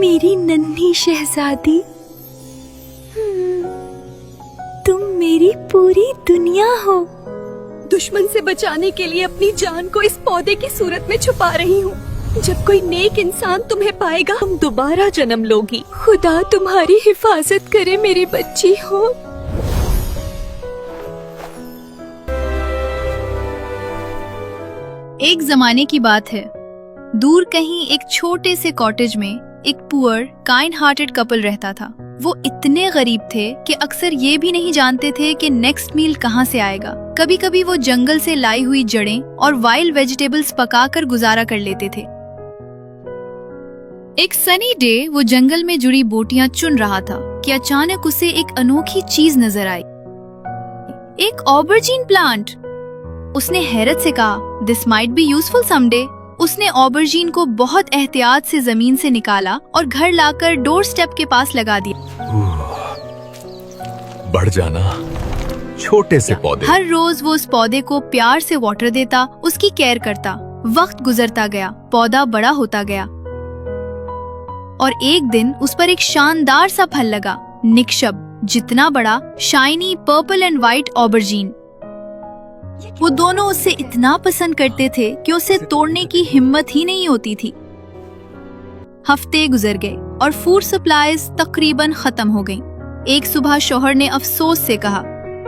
मेरी नन्ही शहजादी, तुम मेरी पूरी दुनिया हो। दुश्मन से बचाने के लिए अपनी जान को इस पौधे की सूरत में छुपा रही हूँ। जब कोई नेक इंसान तुम्हें पाएगा, तुम दोबारा जन्म लोगी। खुदा तुम्हारी हिफाजत करे मेरी बच्ची हो। एक जमाने की बात है, दूर कहीं एक छोटे से कॉटेज में एक पुअर काइंड हार्टेड कपल रहता था। वो इतने गरीब थे कि अक्सर ये भी नहीं जानते थे कि नेक्स्ट मील कहाँ से आएगा। कभी कभी वो जंगल से लाई हुई जड़ें और वाइल्ड वेजिटेबल्स पकाकर गुजारा कर लेते थे। एक सनी डे वो जंगल में जुड़ी बोटियां चुन रहा था कि अचानक उसे एक अनोखी चीज नजर आई, एक ऑबरजीन प्लांट। उसने हैरत से कहा, this might be useful someday. उसने ऑबरजीन को बहुत एहतियात से जमीन से निकाला और घर लाकर डोर स्टेप के पास लगा दिया। बढ़ जाना छोटे से पौधे। हर रोज वो उस पौधे को प्यार से वाटर देता, उसकी केयर करता। वक्त गुजरता गया, पौधा बड़ा होता गया और एक दिन उस पर एक शानदार सा फल लगा, निक्षब, जितना बड़ा, शाइनी पर्पल एंड व्हाइट ऑबरजीन। वो दोनों उसे इतना पसंद करते थे कि उसे तोड़ने की हिम्मत ही नहीं होती थी। हफ्ते गुजर गए और फूड सप्लाईज तकरीबन खत्म हो गईं। एक सुबह शौहर ने अफसोस से कहा,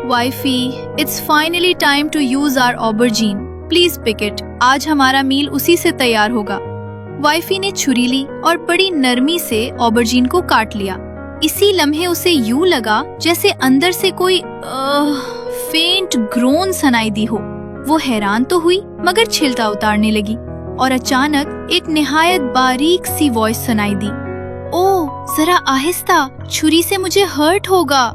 wifey, it's finally time to use our aubergine, please pick it. आज हमारा मील उसी से तैयार होगा। वाइफी ने छुरी ली और बड़ी नरमी से ऑबरजीन को काट लिया। इसी लम्हे उसे यूं लगा जैसे अंदर से कोई फेंट ग्रोन सुनाई दी हो। वो हैरान तो हुई मगर छिलका उतारने लगी और अचानक एक निहायत बारीक सी वॉइस सुनाई दी, ओह जरा आहिस्ता, छुरी से मुझे हर्ट होगा।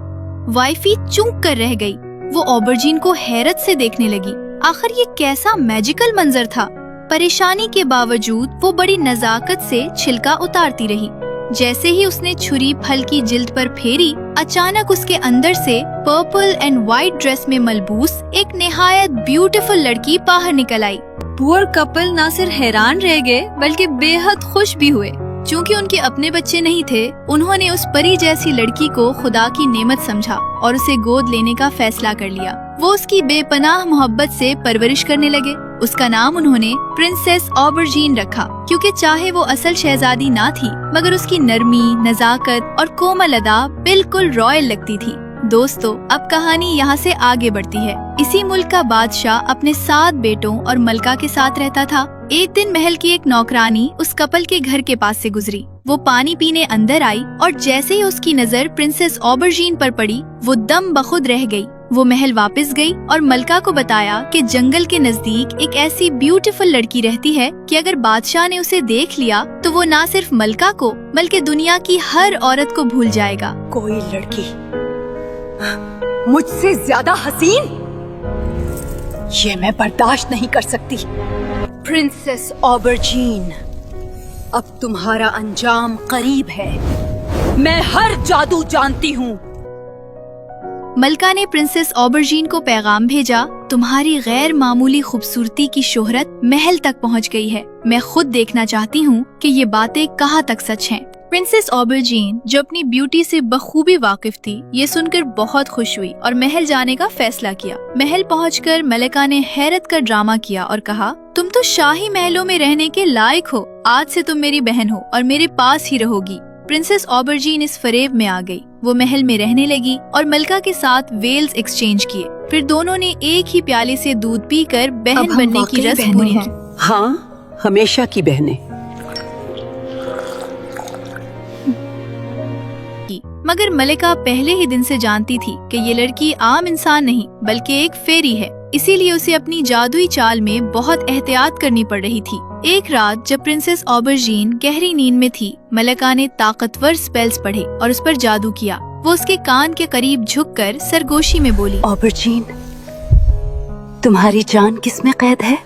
वाइफी चूक कर रह गई। वो ऑबरजीन को हैरत से देखने लगी। आखिर ये कैसा मैजिकल मंजर था। परेशानी के बावजूद वो बड़ी नजाकत से छिलका उतारती रही। जैसे ही उसने छुरी फल की जिल्द पर फेरी, अचानक उसके अंदर से पर्पल एंड व्हाइट ड्रेस में मलबूस एक निहायत ब्यूटीफुल लड़की बाहर निकल आई। पुअर कपल ना सिर्फ हैरान रह गए बल्कि बेहद खुश भी हुए। चूँकि उनके अपने बच्चे नहीं थे, उन्होंने उस परी जैसी लड़की को खुदा की नेमत समझा और उसे गोद लेने का फैसला कर लिया। वो उसकी बेपनाह मोहब्बत से परवरिश करने लगे। उसका नाम उन्होंने प्रिंसेस ऑबरजीन रखा, क्योंकि चाहे वो असल शहजादी ना थी मगर उसकी नरमी, नजाकत और कोमल अदा बिल्कुल रॉयल लगती थी। दोस्तों, अब कहानी यहाँ से आगे बढ़ती है। इसी मुल्क का बादशाह अपने 7 बेटों और मलका के साथ रहता था। एक दिन महल की एक नौकरानी उस कपल के घर के पास से गुजरी। वो पानी पीने अंदर आई और जैसे ही उसकी नजर प्रिंसेस ऑबरजीन पर पड़ी, वो दम बखुद रह गई। वो महल वापस गई और मलका को बताया कि जंगल के नजदीक एक ऐसी ब्यूटीफुल लड़की रहती है कि अगर बादशाह ने उसे देख लिया तो वो ना सिर्फ मलका को बल्कि दुनिया की हर औरत को भूल जाएगा। कोई लड़की मुझसे ज्यादा हसीन, ये मैं बर्दाश्त नहीं कर सकती। प्रिंसेस ऑबरजीन, अब तुम्हारा अंजाम करीब है। मैं हर जादू जानती हूँ। मलका ने प्रिंसेस ऑबरजीन को पैगाम भेजा, तुम्हारी गैर मामूली खूबसूरती की शोहरत महल तक पहुंच गई है। मैं खुद देखना चाहती हूँ कि ये बातें कहाँ तक सच हैं। प्रिंसेस ऑबरजीन, जो अपनी ब्यूटी से बखूबी वाकिफ थी, ये सुनकर बहुत खुश हुई और महल जाने का फैसला किया। महल पहुंचकर मलिका ने हैरत का ड्रामा किया और कहा, तुम तो शाही महलों में रहने के लायक हो। आज से तुम मेरी बहन हो और मेरे पास ही रहोगी। प्रिंसेस ऑबरजीन इस फरेब में आ गई। वो महल में रहने लगी और मलका के साथ वेल्स एक्सचेंज किए। फिर दोनों ने एक ही प्याले से दूध पीकर बहन बनने की रस्म पूरी की। हाँ, हमेशा की बहनें। मगर मलिका पहले ही दिन से जानती थी कि ये लड़की आम इंसान नहीं बल्कि एक फेरी है। इसीलिए उसे अपनी जादुई चाल में बहुत एहतियात करनी पड़ रही थी। एक रात जब प्रिंसेस ऑबरजीन गहरी नींद में थी, मलिका ने ताकतवर स्पेल्स पढ़े और उस पर जादू किया। वो उसके कान के करीब झुककर सरगोशी में बोली, ऑबरजीन, तुम्हारी जान किस में कैद है?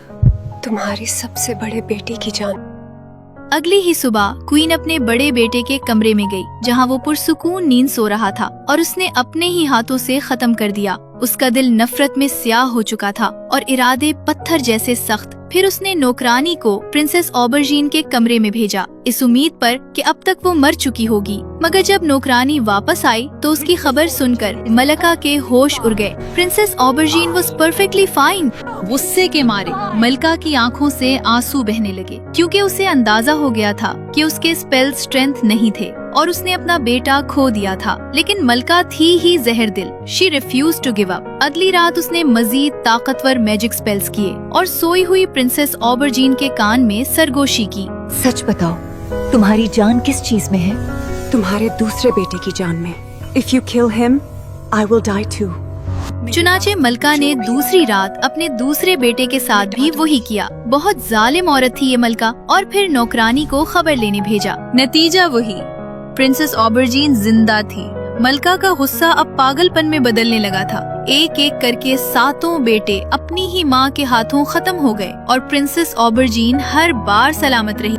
तुम्हारी सबसे बड़े बेटे की जान। अगली ही सुबह क्वीन अपने बड़े बेटे के कमरे में गई, जहाँ वो पुरसुकून नींद सो रहा था और उसने अपने ही हाथों से खत्म कर दिया। उसका दिल नफरत में स्याह हो चुका था और इरादे पत्थर जैसे सख्त। फिर उसने नौकरानी को प्रिंसेस ऑबरजीन के कमरे में भेजा, इस उम्मीद पर कि अब तक वो मर चुकी होगी। मगर जब नौकरानी वापस आई तो उसकी खबर सुनकर मलका के होश उड़ गए। Princess aubergine was perfectly fine. गुस्से के मारे मलका की आंखों से आंसू बहने लगे, क्योंकि उसे अंदाजा हो गया था कि उसके स्पेल स्ट्रेंथ नहीं थे और उसने अपना बेटा खो दिया था। लेकिन मलका थी ही जहर दिल। She refuse to give up. अगली रात उसने मजीद ताकतवर मैजिक स्पेल्स किए और सोई हुई प्रिंसेस ऑबरजीन के कान में सरगोशी की। सच बताओ, तुम्हारी जान किस चीज में है? तुम्हारे दूसरे बेटे की जान में। If you kill him, I will die too. चुनाचे मलका ने दूसरी रात अपने दूसरे बेटे के साथ भी वही किया। बहुत जालिम औरत थी ये मलका। और फिर नौकरानी को खबर लेने भेजा। नतीजा वही, प्रिंसेस ऑबरजीन जिंदा थी। मलका का गुस्सा अब पागलपन में बदलने लगा था। एक एक करके 7 बेटे अपनी ही माँ के हाथों खत्म हो गए और प्रिंसेस ऑबरजीन हर बार सलामत रही।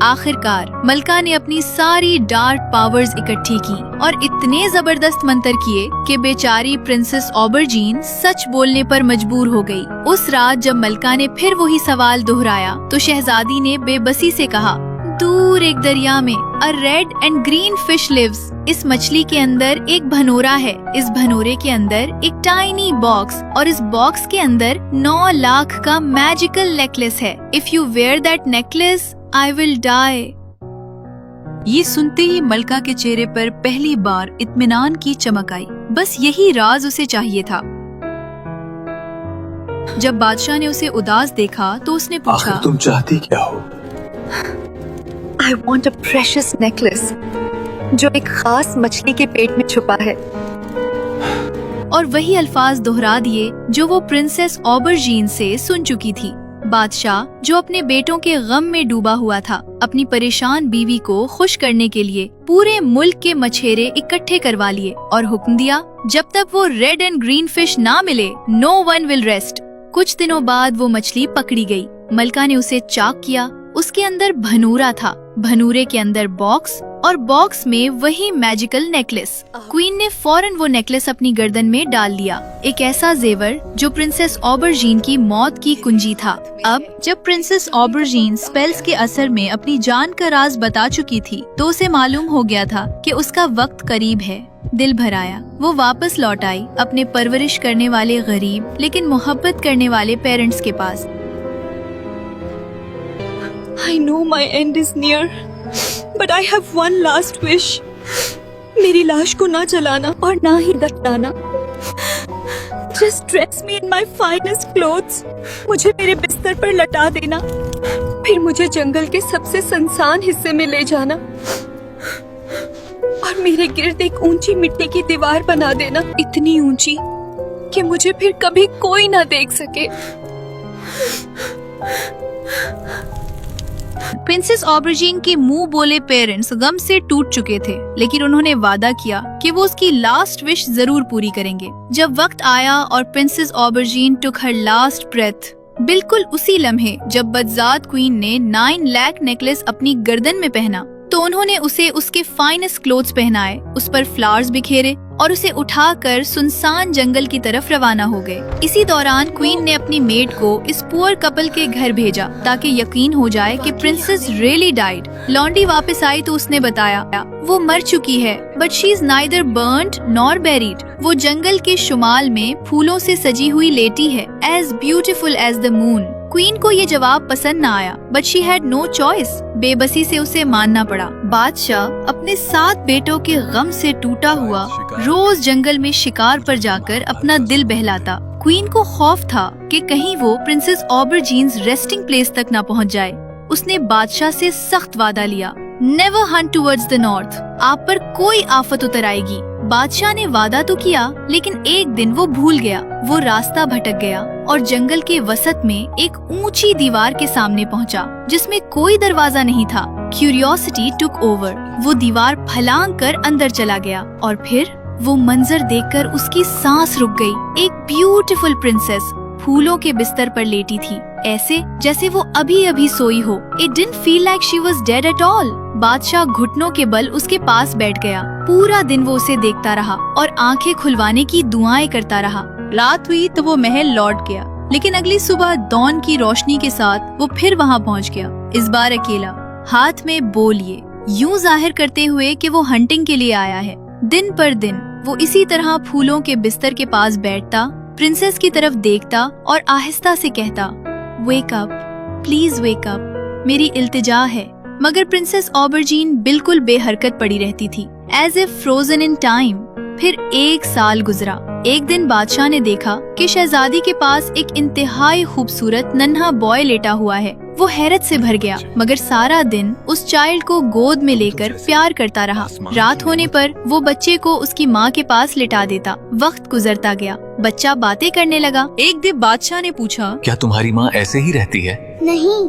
आखिरकार मलका ने अपनी सारी डार्क पावर्स इकट्ठी की और इतने जबरदस्त मंत्र किए कि बेचारी प्रिंसेस ऑबरजीन सच बोलने पर मजबूर हो गई। उस रात जब मलका ने फिर वही सवाल दोहराया तो शहजादी ने बेबसी से कहा, दूर एक दरिया में a red and green fish lives. इस मछली के अंदर एक भनोरा है। इस भनोरे के अंदर एक टाइनी बॉक्स और इस बॉक्स के अंदर 9 लाख का मैजिकल नेकलेस है। If you wear that necklace I will die. ये सुनते ही मलका के चेहरे पर पहली बार इत्मीनान की चमक आई। बस यही राज उसे चाहिए था। जब बादशाह ने उसे उदास देखा तो उसने पूछा, तुम चाहती क्या हो? I want a precious necklace, जो एक खास मछली के पेट में छुपा है। और वही अल्फाज दोहरा दिए जो वो प्रिंसेस ऑबरजीन से सुन चुकी थी। बादशाह, जो अपने बेटों के गम में डूबा हुआ था, अपनी परेशान बीवी को खुश करने के लिए पूरे मुल्क के मछेरे इकट्ठे करवा लिए और हुक्म दिया, जब तक वो रेड एंड ग्रीन फिश ना मिले, नो वन विल रेस्ट। कुछ दिनों बाद वो मछली पकड़ी गई। मलका ने उसे चाक किया। उसके अंदर भनूरा था, भनूरे के अंदर बॉक्स और बॉक्स में वही मैजिकल नेकलेस। क्वीन ने फौरन वो नेकलेस अपनी गर्दन में डाल लिया, एक ऐसा जेवर जो प्रिंसेस ऑबरजीन की मौत की कुंजी था। अब जब प्रिंसेस ऑबरजीन स्पेल्स के असर में अपनी जान का राज बता चुकी थी तो उसे मालूम हो गया था कि उसका वक्त करीब है। दिल भर आया। वो वापस लौट आई अपने परवरिश करने वाले गरीब लेकिन मोहब्बत करने वाले पेरेंट्स के पास। I know my end is near, but I have one last wish. मेरी लाश को ना जलाना और ना ही दफनाना। Just dress me in my finest clothes. मुझे मेरे बिस्तर पर लटा देना, फिर मुझे जंगल के सबसे सुनसान हिस्से में ले जाना और मेरे गिर्द एक ऊंची मिट्टी की दीवार बना देना, इतनी ऊंची कि मुझे फिर कभी कोई ना देख सके। प्रिंसेस ऑबरजीन के मुंह बोले पेरेंट्स गम से टूट चुके थे, लेकिन उन्होंने वादा किया कि वो उसकी लास्ट विश जरूर पूरी करेंगे। जब वक्त आया और प्रिंसेस ऑबरजीन टुक हर लास्ट ब्रेथ, बिल्कुल उसी लम्हे जब बदजात क्वीन ने 9 लाख नेकलेस अपनी गर्दन में पहना तो उन्होंने उसे उसके फाइनेस्ट क्लोथ्स पहनाए, उस पर फ्लावर्स बिखेरे और उसे उठाकर सुनसान जंगल की तरफ रवाना हो गए। इसी दौरान क्वीन ने अपनी मेड को इस पुअर कपल के घर भेजा ताकि यकीन हो जाए कि प्रिंसेस रियली डाइड। लॉन्डी वापस आई तो उसने बताया वो मर चुकी है, but she is neither burned nor buried. वो जंगल के शुमाल में फूलों से सजी हुई लेटी है, as beautiful as the moon. Queen को ये जवाब पसंद न आया, but she had no choice. बेबसी से उसे मानना पड़ा। बादशाह अपने 7 बेटों के गम से टूटा हुआ रोज जंगल में शिकार पर जाकर अपना दिल बहलाता। क्वीन को खौफ था कि कहीं वो प्रिंसेस ऑबरजीन्स रेस्टिंग प्लेस तक न पहुंच जाए। उसने बादशाह से सख्त वादा लिया, never Hunt towards the north, आप पर कोई आफत उतर आएगी। बादशाह ने वादा तो किया, लेकिन एक दिन वो भूल गया। वो रास्ता भटक गया और जंगल के वसत में एक ऊंची दीवार के सामने पहुंचा, जिसमें कोई दरवाजा नहीं था। Curiosity took over. वो दीवार फलांग कर अंदर चला गया और फिर वो मंजर देखकर उसकी सांस रुक गई। एक ब्यूटीफुल प्रिंसेस फूलों के बिस्तर पर लेटी थी। ऐसे जैसे वो अभी अभी सोई हो। It didn't feel like she was dead at all. बादशाह घुटनों के बल उसके पास बैठ गया। पूरा दिन वो उसे देखता रहा और आंखें खुलवाने की दुआएं करता रहा। रात हुई तो वो महल लौट गया, लेकिन अगली सुबह dawn की रोशनी के साथ वो फिर वहाँ पहुँच गया, इस बार अकेला, हाथ में बो लिए, यूं जाहिर करते हुए कि वो हंटिंग के लिए आया है। दिन पर दिन वो इसी तरह फूलों के बिस्तर के पास बैठता, प्रिंसेस की तरफ देखता और आहिस्ता से कहता, wake up, please wake up, मेरी इल्तिजा है। मगर प्रिंसेस ऑबरजीन बिल्कुल बेहरकत पड़ी रहती थी, as if frozen in time. फिर 1 साल गुजरा। एक दिन बादशाह ने देखा कि शहजादी के पास एक इंतहाई खूबसूरत नन्हा बॉय लेटा हुआ है। वो हैरत से भर गया, मगर सारा दिन उस चाइल्ड को गोद में लेकर प्यार करता रहा। रात होने पर वो बच्चे को उसकी माँ के पास लिटा देता। वक्त गुजरता गया, बच्चा बातें करने लगा। एक दिन बादशाह ने पूछा, क्या तुम्हारी माँ ऐसे ही रहती है? नहीं,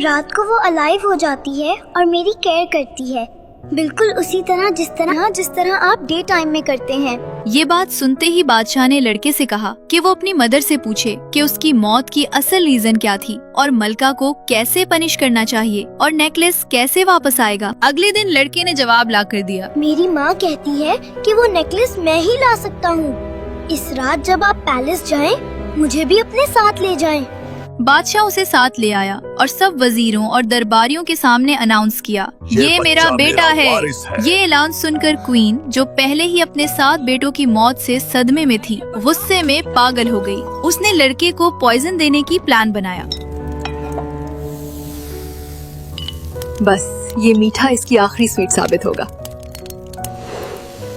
रात को वो अलाइव हो जाती है और मेरी केयर करती है, बिल्कुल उसी तरह जिस तरह आप डे टाइम में करते हैं। ये बात सुनते ही बादशाह ने लड़के से कहा कि वो अपनी मदर से पूछे कि उसकी मौत की असल रीजन क्या थी और मलका को कैसे पनिश करना चाहिए और नेकलेस कैसे वापस आएगा। अगले दिन लड़के ने जवाब ला कर दिया, मेरी माँ कहती है कि वो नेकलेस मैं ही ला सकता हूँ। इस रात जब आप पैलेस जाएं, मुझे भी अपने साथ ले जाएं। बादशाह उसे साथ ले आया और सब वजीरों और दरबारियों के सामने अनाउंस किया, ये मेरा बेटा है। ये ऐलान सुनकर क्वीन, जो पहले ही अपने 7 बेटों की मौत से सदमे में थी, गुस्से में पागल हो गई। उसने लड़के को पॉइजन देने की प्लान बनाया। बस ये मीठा इसकी आखिरी स्वीट साबित होगा।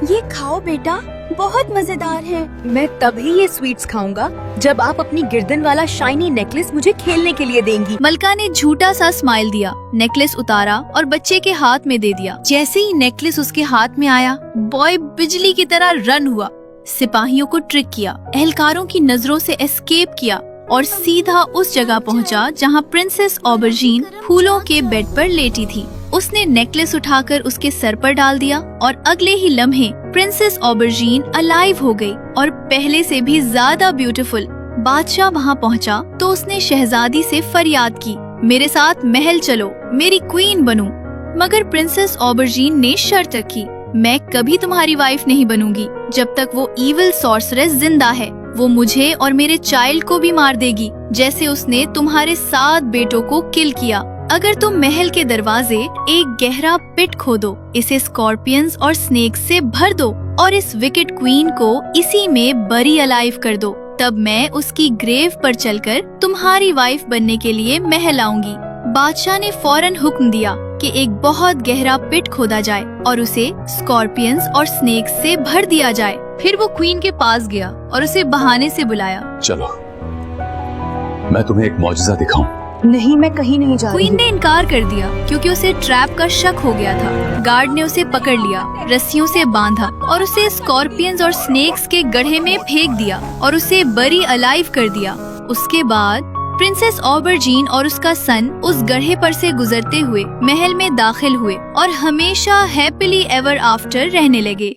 ये खाओ बेटा, बहुत मजेदार है। मैं तभी ये स्वीट्स खाऊंगा जब आप अपनी गर्दन वाला शाइनी नेकलेस मुझे खेलने के लिए देंगी। मलका ने झूठा सा स्माइल दिया, नेकलेस उतारा और बच्चे के हाथ में दे दिया। जैसे ही नेकलेस उसके हाथ में आया, बॉय बिजली की तरह रन हुआ, सिपाहियों को ट्रिक किया, एहलकारों की नजरों से एस्केप किया और सीधा उस जगह पहुंचा जहां प्रिंसेस ऑबरजीन फूलों के बेड पर लेटी थी। उसने नेकलेस उठाकर उसके सर पर डाल दिया और अगले ही लम्हे प्रिंसेस ऑबरजीन अलाइव हो गई और पहले से भी ज्यादा ब्यूटीफुल। बादशाह वहां पहुंचा तो उसने शहजादी से फरियाद की, मेरे साथ महल चलो, मेरी क्वीन बनूं। मगर प्रिंसेस ऑबरजीन ने शर्त रखी, मैं कभी तुम्हारी वाइफ नहीं बनूंगी जब तक वो इविल सॉर्सरेस जिंदा है। वो मुझे और मेरे चाइल्ड को भी मार देगी, जैसे उसने तुम्हारे 7 बेटों को किल किया। अगर तुम महल के दरवाजे एक गहरा पिट खोदो, इसे स्कॉर्पियंस और स्नेक्स से भर दो और इस विकेट क्वीन को इसी में बरी अलाइव कर दो, तब मैं उसकी ग्रेव पर चलकर तुम्हारी वाइफ बनने के लिए महल आऊंगी। बादशाह ने फौरन हुक्म दिया कि एक बहुत गहरा पिट खोदा जाए और उसे स्कॉर्पियंस और स्नेक्स से भर दिया जाए। फिर वो क्वीन के पास गया और उसे बहाने से बुलाया, चलो मैं तुम्हें एक मौजज़ा दिखाऊं। नहीं, मैं कहीं नहीं जा रही। क्वीन ने इनकार कर दिया क्योंकि उसे ट्रैप का शक हो गया था। गार्ड ने उसे पकड़ लिया, रस्सियों से बांधा और उसे स्कॉर्पियंस और स्नेक्स के गड्ढे में फेंक दिया और उसे बरी अलाइव कर दिया। उसके बाद प्रिंसेस ऑबरजीन और उसका सन उस गड्ढे पर से गुजरते हुए महल में दाखिल हुए और हमेशा हैप्पीली एवर आफ्टर रहने लगे।